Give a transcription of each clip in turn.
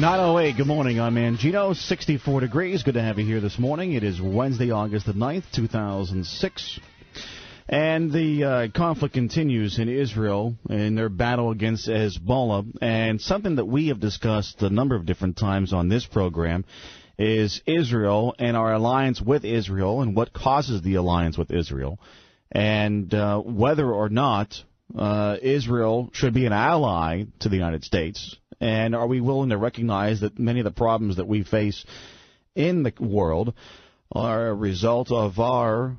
9:08, good morning. I'm Mangingo, 64 degrees. Good to have you here this morning. It is Wednesday, August the 9th, 2006. And the conflict continues in Israel in their battle against Hezbollah. And something that we have discussed a number of different times on this program is Israel and our alliance with Israel and what causes the alliance with Israel. And whether or not Israel should be an ally to the United States. And are we willing to recognize that many of the problems that we face in the world are a result of our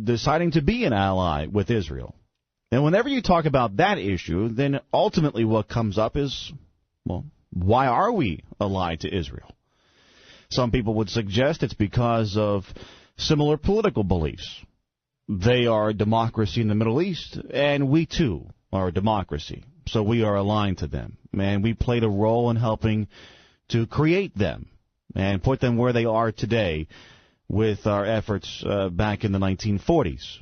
deciding to be an ally with Israel? And whenever you talk about that issue, then ultimately what comes up is, well, why are we allied to Israel? Some people would suggest it's because of similar political beliefs. They are a democracy in the Middle East, and we, too, are a democracy. So we are aligned to them. And we played a role in helping to create them and put them where they are today with our efforts back in the 1940s.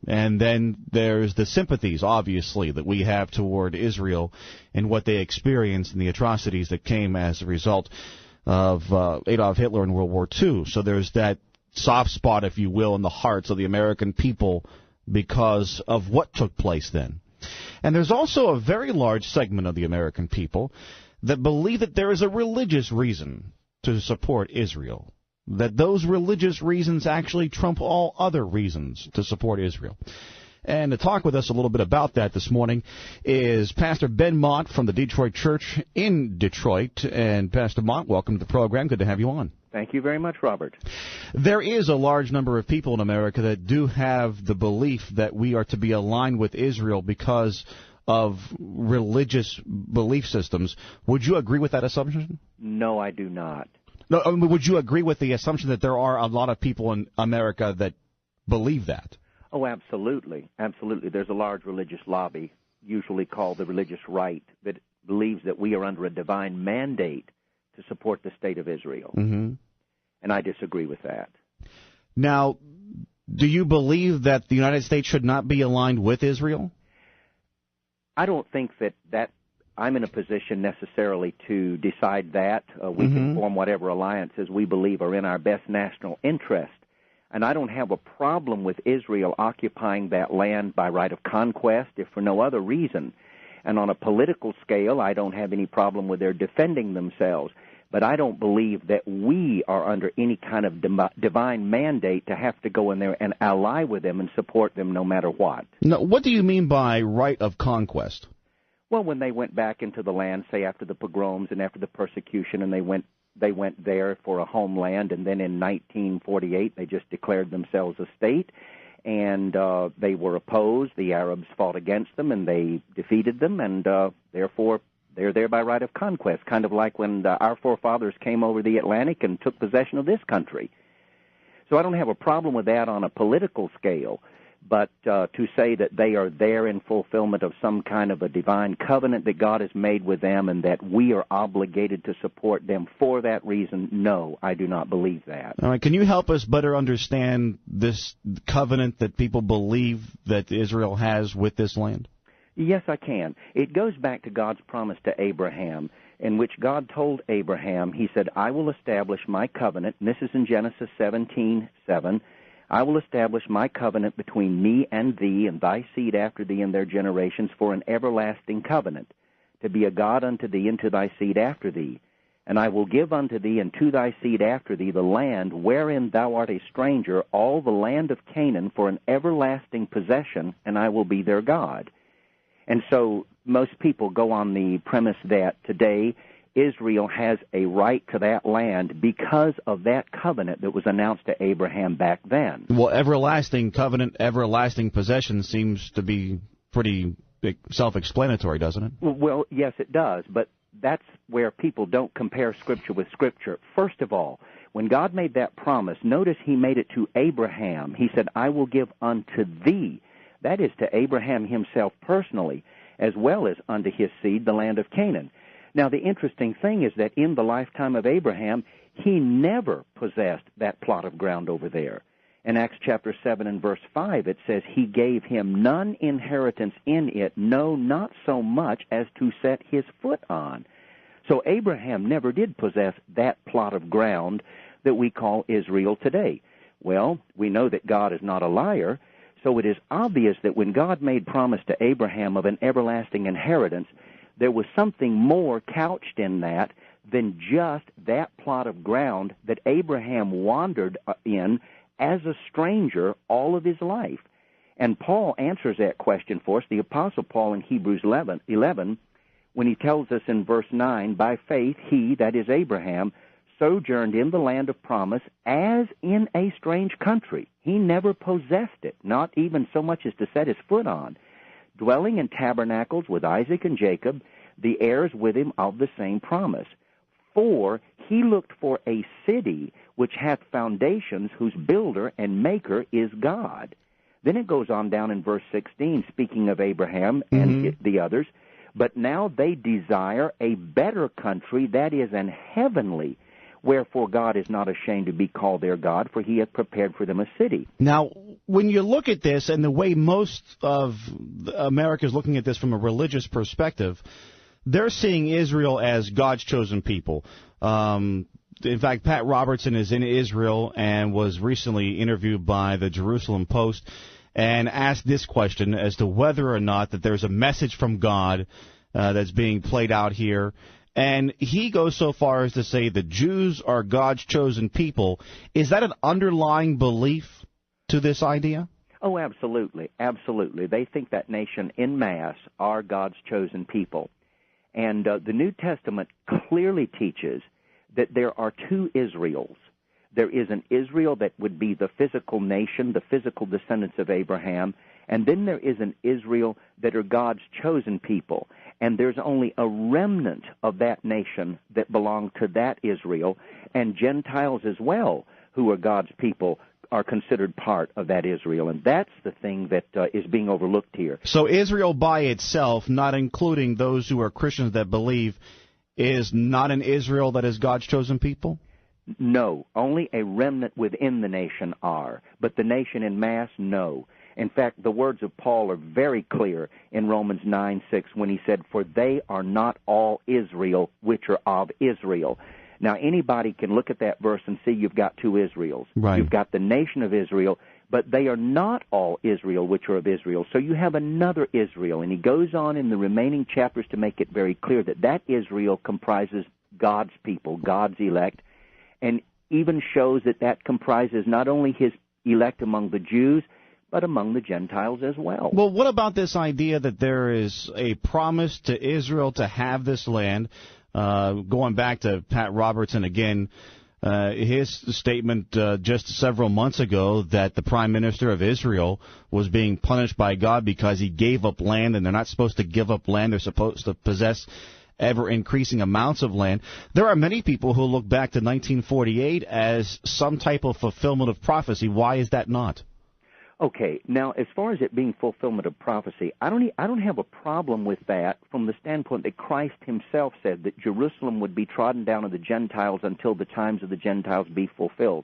And then there's the sympathies, obviously, that we have toward Israel and what they experienced and the atrocities that came as a result of Adolf Hitler in World War II. So there's that soft spot, if you will, in the hearts of the American people because of what took place then. And there's also a very large segment of the American people that believe that there is a religious reason to support Israel, that those religious reasons actually trump all other reasons to support Israel. And to talk with us a little bit about that this morning is Pastor Ben Mott from the Detroit Church in Detroit. And Pastor Mott, welcome to the program. Good to have you on. Thank you very much, Robert. There is a large number of people in America that do have the belief that we are to be aligned with Israel because of religious belief systems. Would you agree with that assumption? No, I do not. No, I mean, would you agree with the assumption that there are a lot of people in America that believe that? Oh, absolutely. Absolutely. There's a large religious lobby, usually called the religious right, that believes that we are under a divine mandate to support the state of Israel. Mm-hmm. And I disagree with that. Now, do you believe that the United States should not be aligned with Israel? I don't think that I'm in a position necessarily to decide that. We can form whatever alliances we believe are in our best national interest. And I don't have a problem with Israel occupying that land by right of conquest, if for no other reason. And on a political scale, I don't have any problem with their defending themselves. But I don't believe that we are under any kind of divine mandate to have to go in there and ally with them and support them no matter what. Now, what do you mean by right of conquest? Well, when they went back into the land, say after the pogroms and after the persecution, and they went there for a homeland, and then in 1948 they just declared themselves a state, and they were opposed. The Arabs fought against them, and they defeated them, and therefore they're there by right of conquest, kind of like when our forefathers came over the Atlantic and took possession of this country. So I don't have a problem with that on a political scale, but to say that they are there in fulfillment of some kind of a divine covenant that God has made with them and that we are obligated to support them for that reason, no, I do not believe that. All right, can you help us better understand this covenant that people believe that Israel has with this land? Yes, I can. It goes back to God's promise to Abraham, in which God told Abraham, he said, I will establish my covenant, and this is in Genesis 17:7, I will establish my covenant between me and thee and thy seed after thee and their generations for an everlasting covenant, to be a God unto thee and to thy seed after thee. And I will give unto thee and to thy seed after thee the land wherein thou art a stranger, all the land of Canaan, for an everlasting possession, and I will be their God. And so most people go on the premise that today Israel has a right to that land because of that covenant that was announced to Abraham back then. Well, everlasting covenant, everlasting possession seems to be pretty self-explanatory, doesn't it? Well, yes, it does, but that's where people don't compare Scripture with Scripture. First of all, when God made that promise, notice he made it to Abraham. He said, I will give unto thee. That is to Abraham himself personally, as well as unto his seed, the land of Canaan. Now, the interesting thing is that in the lifetime of Abraham, he never possessed that plot of ground over there. In Acts chapter 7 and verse 5, it says, he gave him none inheritance in it, no, not so much as to set his foot on. So Abraham never did possess that plot of ground that we call Israel today. Well, we know that God is not a liar, so it is obvious that when God made promise to Abraham of an everlasting inheritance, there was something more couched in that than just that plot of ground that Abraham wandered in as a stranger all of his life. And Paul answers that question for us, the Apostle Paul in Hebrews 11, when he tells us in verse 9, by faith he, that is Abraham, sojourned in the land of promise as in a strange country. He never possessed it, not even so much as to set his foot on, dwelling in tabernacles with Isaac and Jacob, the heirs with him of the same promise. For he looked for a city which hath foundations, whose builder and maker is God. Then it goes on down in verse 16, speaking of Abraham and the others, but now they desire a better country, that is, an heavenly. Wherefore God is not ashamed to be called their God, for he hath prepared for them a city. Now, when you look at this and the way most of America is looking at this from a religious perspective, they're seeing Israel as God's chosen people. In fact, Pat Robertson is in Israel and was recently interviewed by the Jerusalem Post and asked this question as to whether or not that there's a message from God that's being played out here. And he goes so far as to say the Jews are God's chosen people. Is that an underlying belief to this idea? Oh, absolutely. Absolutely. They think that nation en masse are God's chosen people. And the New Testament clearly teaches that there are two Israels. There is an Israel that would be the physical nation, the physical descendants of Abraham, and then there is an Israel that are God's chosen people. And there's only a remnant of that nation that belong to that Israel, and Gentiles as well, who are God's people, are considered part of that Israel. And that's the thing that is being overlooked here. So Israel by itself, not including those who are Christians that believe, is not an Israel that is God's chosen people? No, only a remnant within the nation are, but the nation en masse, no. In fact, the words of Paul are very clear in Romans 9:6 when he said, for they are not all Israel which are of Israel. Now, anybody can look at that verse and see you've got two Israels. Right. You've got the nation of Israel, but they are not all Israel which are of Israel. So you have another Israel. And he goes on in the remaining chapters to make it very clear that that Israel comprises God's people, God's elect, and even shows that that comprises not only his elect among the Jews, but among the Gentiles as well. Well, what about this idea that there is a promise to Israel to have this land? Going back to Pat Robertson again, his statement just several months ago that the Prime Minister of Israel was being punished by God because he gave up land, and they're not supposed to give up land. They're supposed to possess ever-increasing amounts of land. There are many people who look back to 1948 as some type of fulfillment of prophecy. Why is that not? Okay, now as far as it being fulfillment of prophecy, I don't have a problem with that from the standpoint that Christ himself said that Jerusalem would be trodden down of the Gentiles until the times of the Gentiles be fulfilled.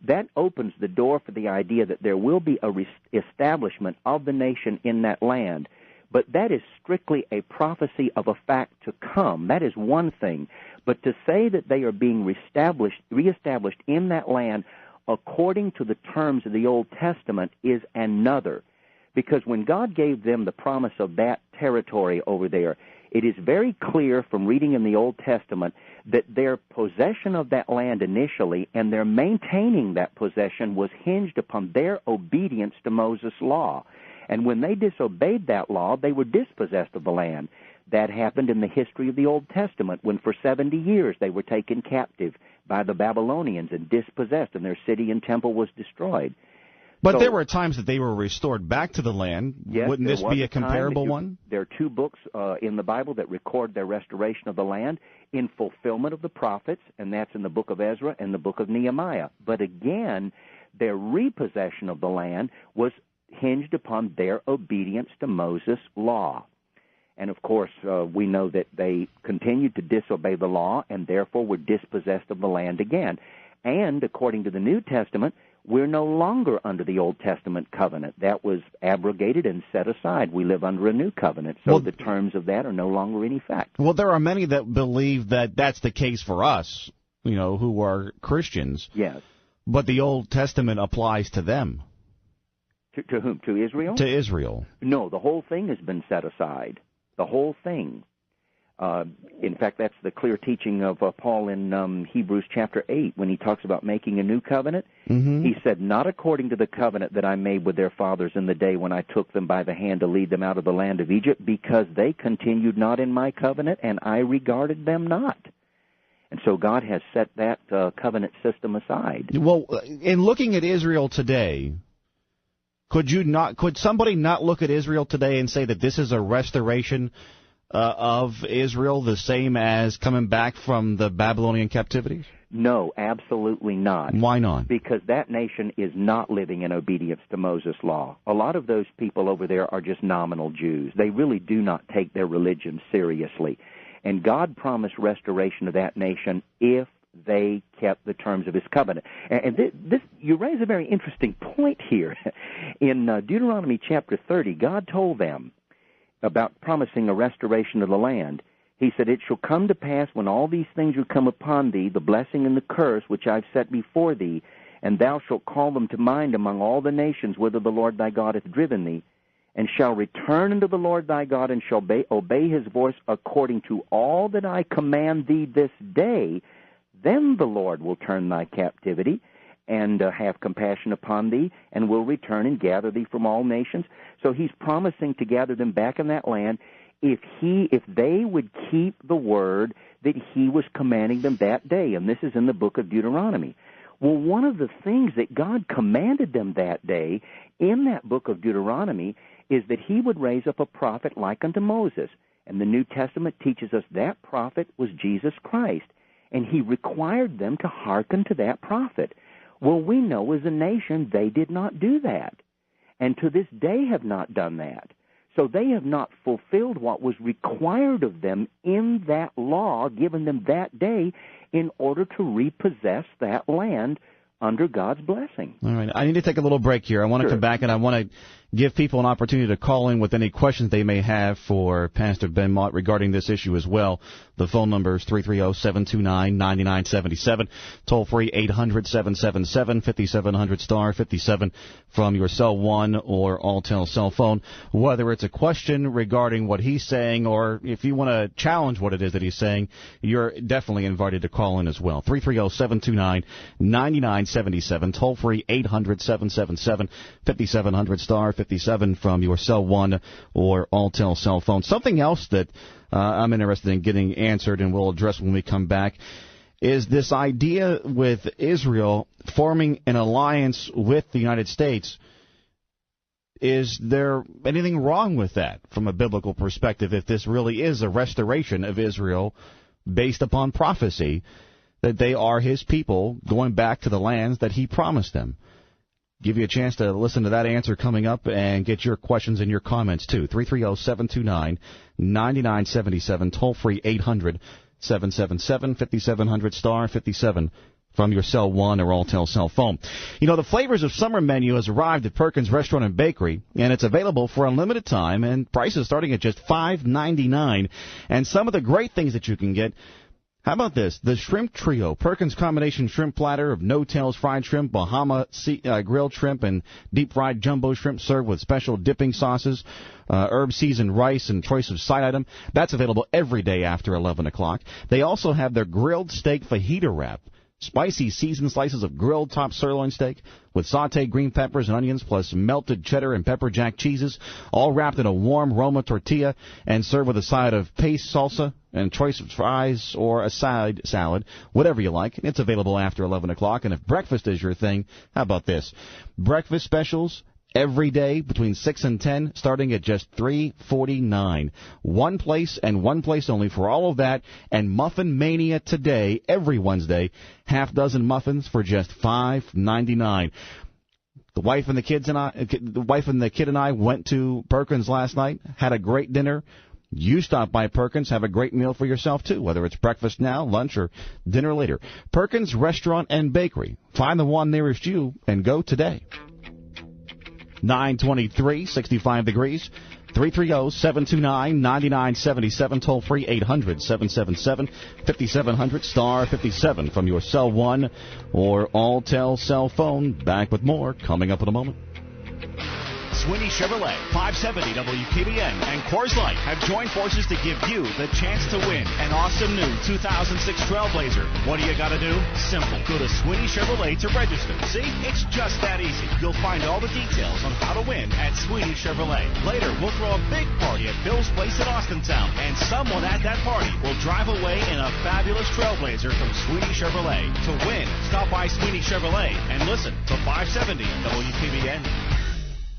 That opens the door for the idea that there will be a establishment of the nation in that land, but that is strictly a prophecy of a fact to come. That is one thing. But to say that they are being reestablished in that land according to the terms of the Old Testament is another. Because when God gave them the promise of that territory over there, it is very clear from reading in the Old Testament that their possession of that land initially and their maintaining that possession was hinged upon their obedience to Moses' law. And when they disobeyed that law, they were dispossessed of the land. That happened in the history of the Old Testament when for 70 years they were taken captive by the Babylonians and dispossessed, and their city and temple was destroyed. But so, there were times that they were restored back to the land. Yes, wouldn't this be a comparable one? There are two books in the Bible that record their restoration of the land in fulfillment of the prophets, and that's in the book of Ezra and the book of Nehemiah. But again, their repossession of the land was hinged upon their obedience to Moses' law. And, of course, we know that they continued to disobey the law and therefore were dispossessed of the land again. And, according to the New Testament, We're no longer under the Old Testament covenant. That was abrogated and set aside. We live under a new covenant, so the terms of that are no longer in effect. Well, there are many that believe that that's the case for us, who are Christians. Yes. But the Old Testament applies to them. To whom? To Israel? To Israel. No, the whole thing has been set aside. The whole thing. In fact, that's the clear teaching of Paul in Hebrews chapter 8 when he talks about making a new covenant. Mm-hmm. He said, not according to the covenant that I made with their fathers in the day when I took them by the hand to lead them out of the land of Egypt, because they continued not in my covenant, and I regarded them not. And so God has set that covenant system aside. Well, in looking at Israel today, could somebody not look at Israel today and say that this is a restoration of Israel, the same as coming back from the Babylonian captivity? No, absolutely not. Why not? Because that nation is not living in obedience to Moses' law. A lot of those people over there are just nominal Jews. They really do not take their religion seriously. And God promised restoration of that nation if they kept the terms of his covenant. And this you raise a very interesting point here. In Deuteronomy chapter 30, God told them about promising a restoration of the land. He said, it shall come to pass when all these things will come upon thee, the blessing and the curse which I've set before thee, and thou shalt call them to mind among all the nations whither the Lord thy God hath driven thee, and shall return unto the Lord thy God, and shall obey his voice according to all that I command thee this day, then the Lord will turn thy captivity, and have compassion upon thee, and will return and gather thee from all nations. So he's promising to gather them back in that land if they would keep the word that he was commanding them that day. And this is in the book of Deuteronomy. Well, one of the things that God commanded them that day in that book of Deuteronomy is that he would raise up a prophet like unto Moses. And the New Testament teaches us that prophet was Jesus Christ. And he required them to hearken to that prophet. Well, we know as a nation they did not do that, and to this day have not done that. So they have not fulfilled what was required of them in that law given them that day in order to repossess that land under God's blessing. All right. I need to take a little break here. I want to come back, and I want to give people an opportunity to call in with any questions they may have for Pastor Ben Mott regarding this issue as well. The phone number is 330-729-9977. Toll free 800-777-5700 star 57 from your cell one or Alltel cell phone. Whether it's a question regarding what he's saying or if you want to challenge what it is that he's saying, you're definitely invited to call in as well. 330-729-9977. Toll free 800-777-5700 star 57 from your cell one or Alltel cell phone. Something else that I'm interested in getting answered and we'll address when we come back is this idea with Israel forming an alliance with the United States. Is there anything wrong with that from a biblical perspective if this really is a restoration of Israel based upon prophecy that they are his people going back to the lands that he promised them? Give you a chance to listen to that answer coming up and get your questions and your comments, too. 330-729-9977, toll-free 800-777-5700, star 57 from your cell one or Alltel cell phone. You know, the Flavors of Summer menu has arrived at Perkins Restaurant and Bakery, and it's available for a limited time, and prices starting at just $5.99. And some of the great things that you can get. How about this? The Shrimp Trio, Perkins combination shrimp platter of no-tails fried shrimp, Bahama grilled shrimp, and deep-fried jumbo shrimp served with special dipping sauces, herb-seasoned rice, and choice of side item. That's available every day after 11 o'clock. They also have their grilled steak fajita wrap. Spicy seasoned slices of grilled top sirloin steak with sautéed green peppers and onions, plus melted cheddar and pepper jack cheeses, all wrapped in a warm Roma tortilla and served with a side of paste salsa and choice of fries or a side salad, whatever you like. It's available after 11 o'clock. And if breakfast is your thing, how about this? Breakfast specials every day between 6 and 10, starting at just $3.49. One place and one place only for all of that. And Muffin Mania today, every Wednesday, half dozen muffins for just $5.99. The wife and the kid and I went to Perkins last night, had a great dinner. You stop by Perkins, have a great meal for yourself, too, whether it's breakfast now, lunch, or dinner later. Perkins Restaurant and Bakery. Find the one nearest you and go today. 923, 65 degrees. 330-729-9977. Toll free 800-777-5700. Star 57 from your cell one or Alltel cell phone. Back with more coming up in a moment. Sweeney Chevrolet, 570 WKBN, and Coors Light have joined forces to give you the chance to win an awesome new 2006 Trailblazer. What do you got to do? Simple. Go to Sweeney Chevrolet to register. See? It's just that easy. You'll find all the details on how to win at Sweeney Chevrolet. Later, we'll throw a big party at Bill's Place in Austintown, and someone at that party will drive away in a fabulous Trailblazer from Sweeney Chevrolet. To win, stop by Sweeney Chevrolet and listen to 570 WKBN.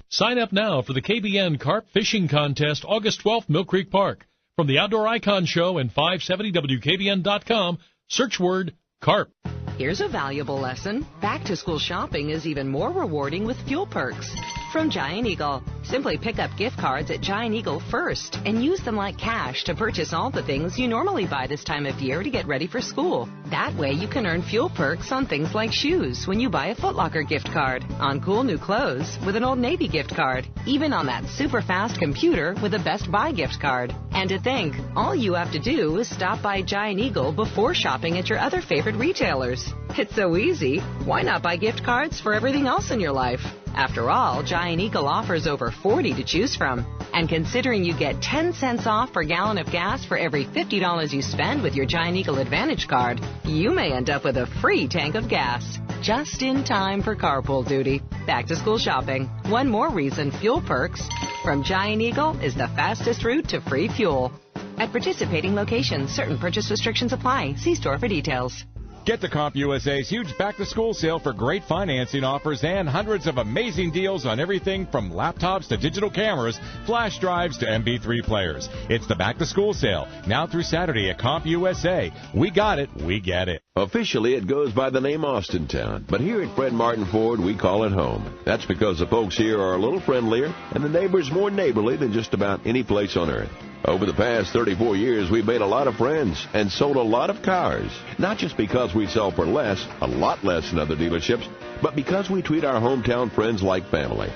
Sign up now for the KBN Carp Fishing Contest, August 12th, Mill Creek Park. From the Outdoor Icon Show and 570WKBN.com, search word carp. Here's a valuable lesson. Back-to-school shopping is even more rewarding with fuel perks. From Giant Eagle, simply pick up gift cards at Giant Eagle first and use them like cash to purchase all the things you normally buy this time of year to get ready for school. That way you can earn fuel perks on things like shoes when you buy a Foot Locker gift card, on cool new clothes with an Old Navy gift card, even on that super fast computer with a Best Buy gift card. And to think, all you have to do is stop by Giant Eagle before shopping at your other favorite retailers. It's so easy. Why not buy gift cards for everything else in your life? After all, Giant Eagle offers over 40 to choose from. And considering you get 10 cents off per gallon of gas for every $50 you spend with your Giant Eagle Advantage card, you may end up with a free tank of gas. Just in time for carpool duty. Back to school shopping. One more reason fuel perks from Giant Eagle is the fastest route to free fuel. At participating locations, certain purchase restrictions apply. See store for details. Get to CompUSA's huge back-to-school sale for great financing offers and hundreds of amazing deals on everything from laptops to digital cameras, flash drives to MP3 players. It's the back-to-school sale, now through Saturday at CompUSA. We got it, we get it. Officially, it goes by the name Austintown, but here at Fred Martin Ford, we call it home. That's because the folks here are a little friendlier and the neighbors more neighborly than just about any place on earth. Over the past 34 years, we've made a lot of friends and sold a lot of cars. Not just because we sell for less, a lot less than other dealerships, but because we treat our hometown friends like family.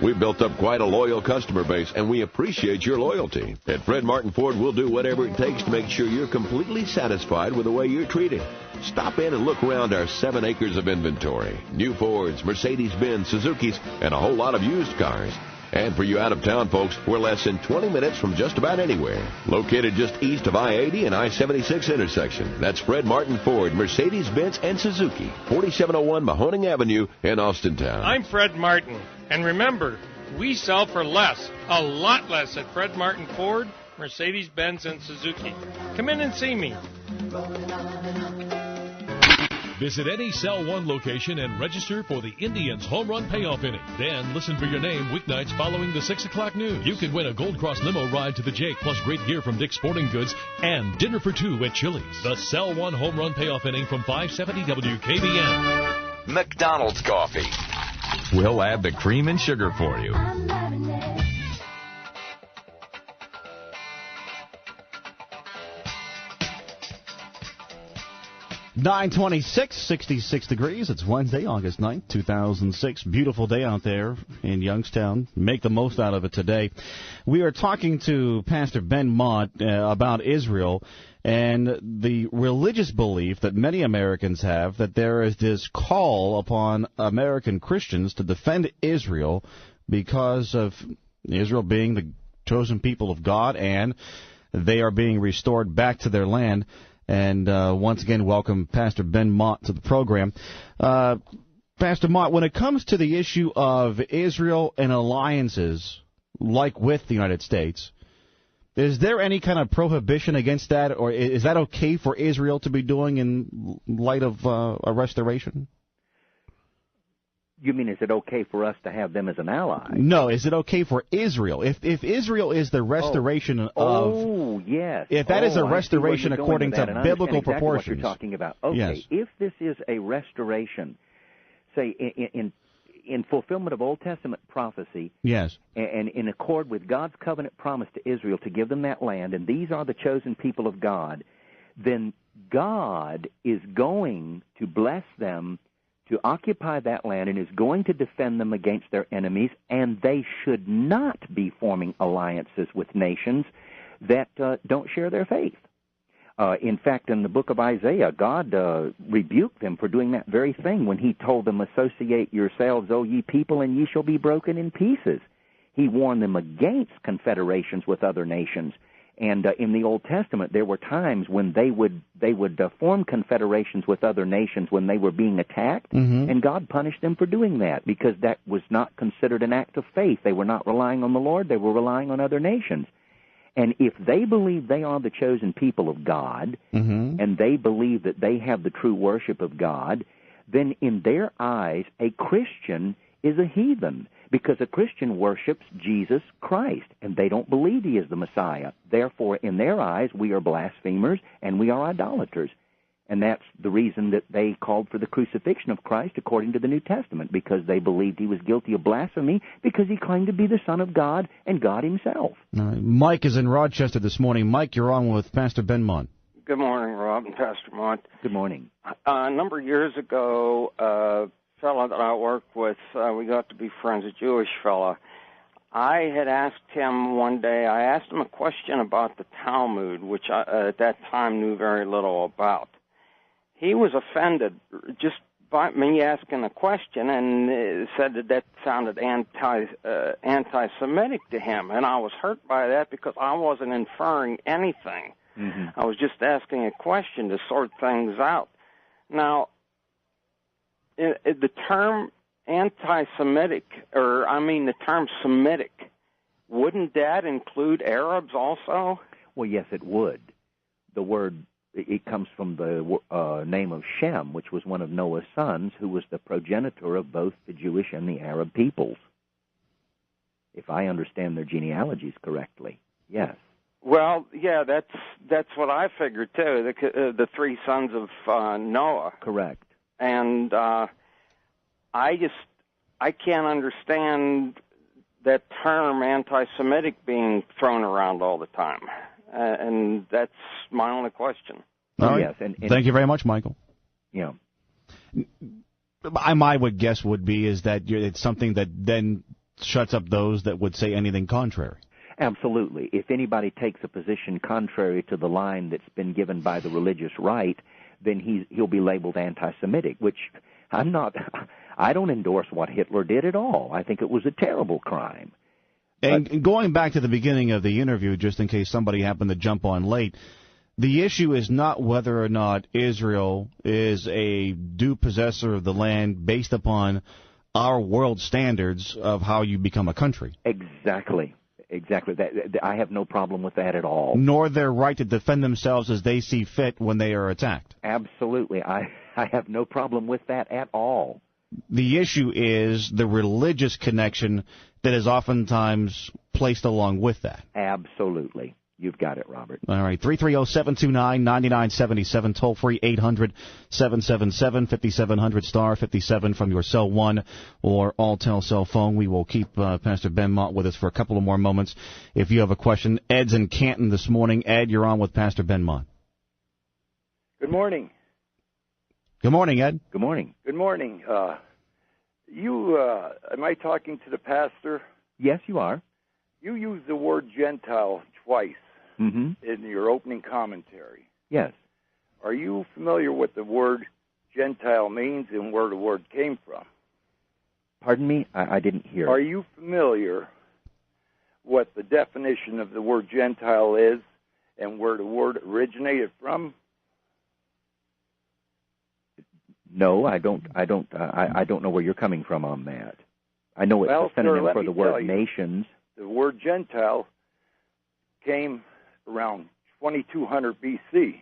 We've built up quite a loyal customer base, and we appreciate your loyalty. At Fred Martin Ford, we'll do whatever it takes to make sure you're completely satisfied with the way you're treated. Stop in and look around our 7 acres of inventory. New Fords, Mercedes-Benz, Suzukis, and a whole lot of used cars. And for you out-of-town folks, we're less than 20 minutes from just about anywhere. Located just east of I-80 and I-76 intersection. That's Fred Martin Ford, Mercedes-Benz, and Suzuki. 4701 Mahoning Avenue in Austintown. I'm Fred Martin. And remember, we sell for less, a lot less at Fred Martin Ford, Mercedes-Benz, and Suzuki. Come in and see me. Visit any Cell 1 location and register for the Indians Home Run Payoff Inning. Then listen for your name weeknights following the 6 o'clock news. You can win a Gold Cross limo ride to the Jake, plus great gear from Dick's Sporting Goods and dinner for two at Chili's. The Cell 1 Home Run Payoff Inning from 570 WKBN. McDonald's coffee. We'll add the cream and sugar for you. 926, 66 degrees. It's Wednesday, August 9th, 2006. Beautiful day out there in Youngstown. Make the most out of it today. We are talking to Pastor Ben Mott about Israel and the religious belief that many Americans have that there is this call upon American Christians to defend Israel because of Israel being the chosen people of God and they are being restored back to their land. And once again, welcome Pastor Ben Mott to the program. Pastor Mott, when it comes to the issue of Israel and alliances, like with the United States, is there any kind of prohibition against that, or is that okay for Israel to be doing in light of a restoration? You mean, is it okay for us to have them as an ally? No, is it okay for Israel? If Israel is the restoration of... Oh, yes. If that is a restoration according to biblical proportions. What you're talking about. Okay, yes. If this is a restoration, say, in fulfillment of Old Testament prophecy, yes, and in accord with God's covenant promise to Israel to give them that land, and these are the chosen people of God, then God is going to bless them to occupy that land and is going to defend them against their enemies, and they should not be forming alliances with nations that don't share their faith. In fact, in the book of Isaiah, God rebuked them for doing that very thing when he told them, "Associate yourselves, O ye people, and ye shall be broken in pieces." He warned them against confederations with other nations. And in the Old Testament, there were times when they would form confederations with other nations when they were being attacked, and God punished them for doing that because that was not considered an act of faith. They were not relying on the Lord; they were relying on other nations. And if they believe they are the chosen people of God, and they believe that they have the true worship of God, then in their eyes, a Christian is a heathen, because a Christian worships Jesus Christ, and they don't believe he is the Messiah. Therefore, in their eyes, we are blasphemers and we are idolaters. And that's the reason that they called for the crucifixion of Christ according to the New Testament, because they believed he was guilty of blasphemy because he claimed to be the Son of God and God himself. Mike is in Rochester this morning. Mike, you're on with Pastor Ben Mott. Good morning, Rob and Pastor Mott. Good morning. A number of years ago, a fellow that I worked with, we got to be friends, a Jewish fellow. I had asked him one day, I asked him a question about the Talmud, which I at that time knew very little about. He was offended just by me asking a question and said that sounded anti-Semitic to him, and I was hurt by that because I wasn't inferring anything. I was just asking a question to sort things out. Now, the term anti-Semitic, the term Semitic, wouldn't that include Arabs also? Well, yes, it would. The word, it comes from the name of Shem, which was one of Noah's sons, who was the progenitor of both the Jewish and the Arab peoples. If I understand their genealogies correctly, yes. Well, yeah, that's what I figured too. The three sons of Noah. Correct. And I can't understand that term anti-Semitic being thrown around all the time. And that's my only question. All right. Yes. And thank you very much, Michael. Yeah. My would guess would be is that it's something that then shuts up those that would say anything contrary. Absolutely. If anybody takes a position contrary to the line that's been given by the religious right, then he'll be labeled anti-Semitic, which I don't endorse what Hitler did at all. I think it was a terrible crime. And going back to the beginning of the interview, just in case somebody happened to jump on late, the issue is not whether or not Israel is a due possessor of the land based upon our world standards of how you become a country. Exactly. I have no problem with that at all. Nor their right to defend themselves as they see fit when they are attacked. Absolutely. I have no problem with that at all. The issue is the religious connection that is oftentimes placed along with that. Absolutely. You've got it, Robert. All right, 330-729-9977, toll-free 800-777-5700, star 57 from your cell 1 or Alltel cell phone. We will keep Pastor Ben Mott with us for a couple of more moments. If you have a question, Ed's in Canton this morning. Ed, you're on with Pastor Ben Mott. Good morning. Good morning, Ed. Good morning. Good morning. Am I talking to the pastor? Yes, you are. You used the word Gentile twice in your opening commentary. Yes. Are you familiar what the word Gentile means and where the word came from? Pardon me? I didn't hear. Are you familiar what the definition of the word Gentile is and where the word originated from? No, I don't. I don't know where you're coming from on that. I know it's a synonym for the word nations. The word Gentile came around 2200 B.C.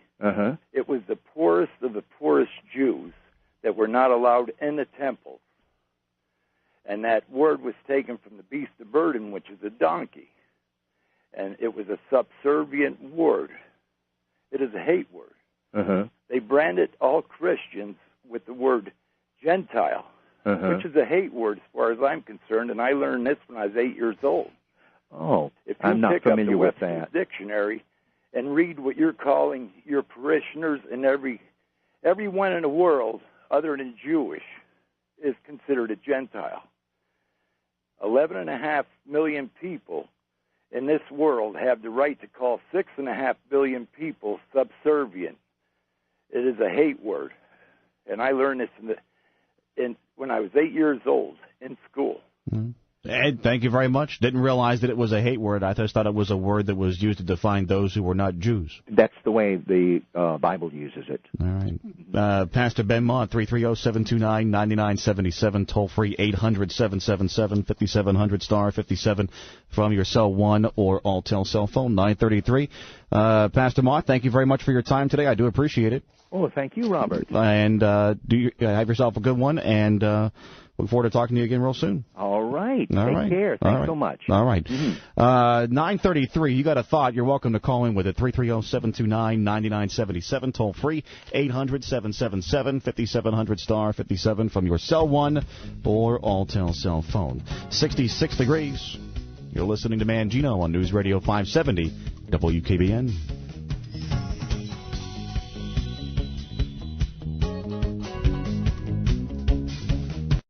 It was the poorest of the poorest Jews that were not allowed in the temple. And that word was taken from the beast of burden, which is a donkey. And it was a subservient word. It is a hate word. They branded all Christians with the word Gentile. which is a hate word as far as I'm concerned, and I learned this when I was 8 years old. Oh, if you I'm not pick familiar up the with Webster's that. Dictionary and read what you're calling your parishioners, and everyone in the world other than Jewish is considered a Gentile. 11.5 million people in this world have the right to call 6.5 billion people subservient. It is a hate word, and I learned this when I was 8 years old in school. Mm-hmm. Ed, thank you very much. Didn't realize that it was a hate word. I just thought it was a word that was used to define those who were not Jews. That's the way the Bible uses it. All right. Pastor Ben Mott, 330-729-9977, toll-free 800-777-5700, star 57 from your cell 1 or Alltel cell phone, 933. Pastor Mott, thank you very much for your time today. I do appreciate it. Oh, thank you, Robert. And do you have yourself a good one, and look forward to talking to you again real soon. All right. All Take right. care. Thanks so much. All right. Mm-hmm. 933, you got a thought, you're welcome to call in with it. 330-729-9977, toll free, 800-777-5700, star 57 from your cell 1 or Alltel cell phone. 66 degrees. You're listening to Mangino on News Radio 570 WKBN.